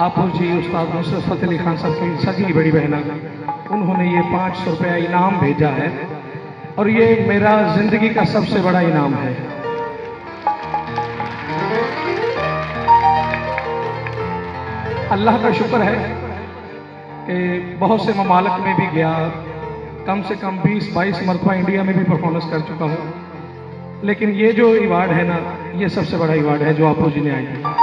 आपू जी उस्ताद नुसरत फ़तेह अली खान साहब की सगी बड़ी बहना, उन्होंने ये 500 रुपया इनाम भेजा है और ये मेरा जिंदगी का सबसे बड़ा इनाम है। अल्लाह का शुक्र है कि बहुत से ममालिक में भी गया, कम से कम 20-22 मरतबा इंडिया में भी परफॉर्मेंस कर चुका हूँ, लेकिन ये जो अवार्ड है ना, ये सबसे बड़ा अवार्ड है जो आपू जी ने आई है।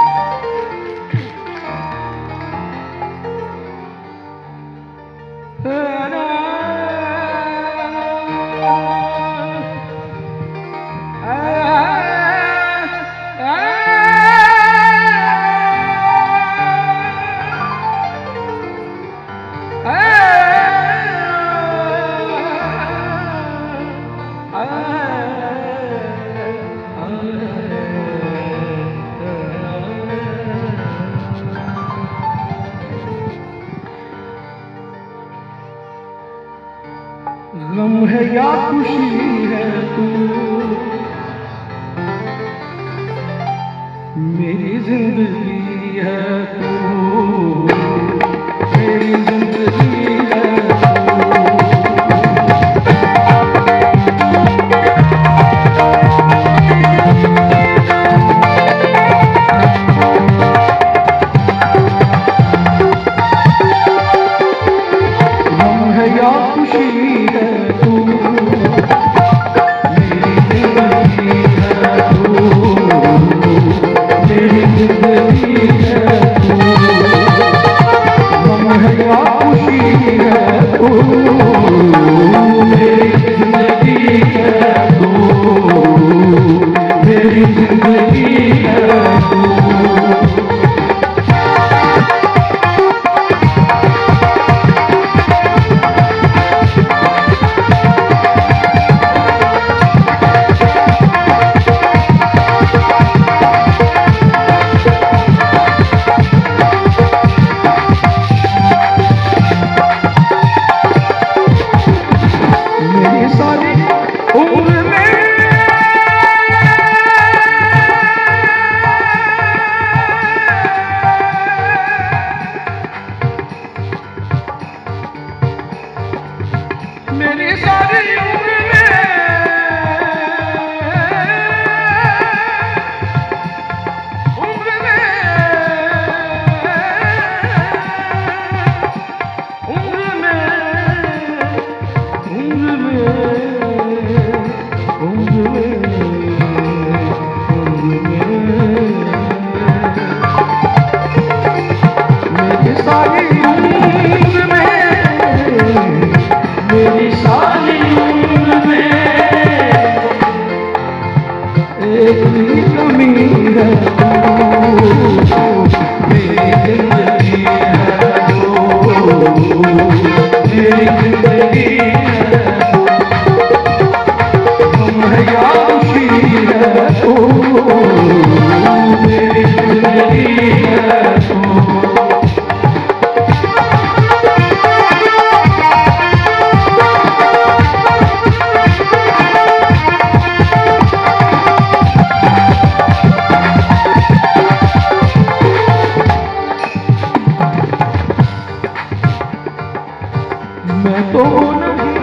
गम है या खुशी है तू मेरी जिंदगी है, तू मेरी जिंदगी है। गम है या खुशी है मेरी सारी उम्र में, उम्र में, उम्र में, उम्र में, उम्र में, मेरी सारी उम्र में, मेरी सारी उम्र में एक भी कमी है, मेरी जिंदगी है, मेरी जिंदगी है। तुम है या खुशी है, मेरी जिंदगी है। मैं तो नहीं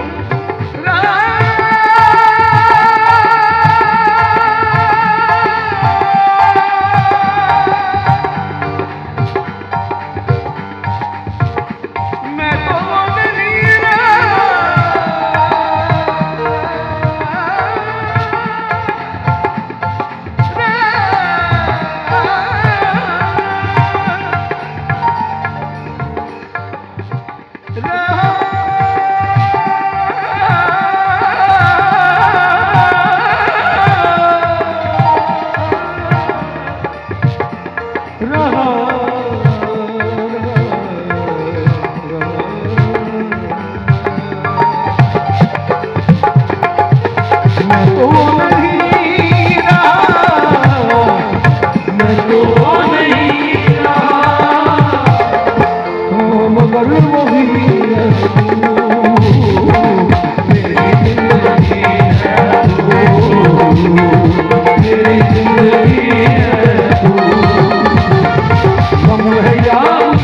है यार।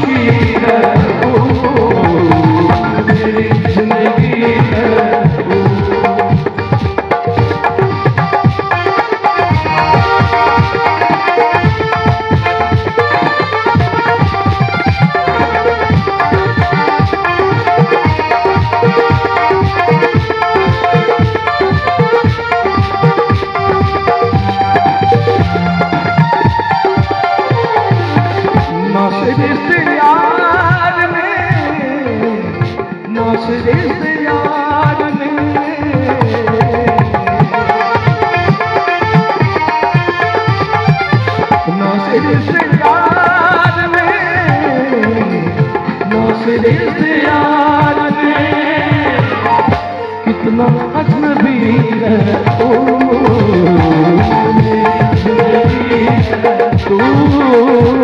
सिरे से आके कितना अजनबी है तू, तू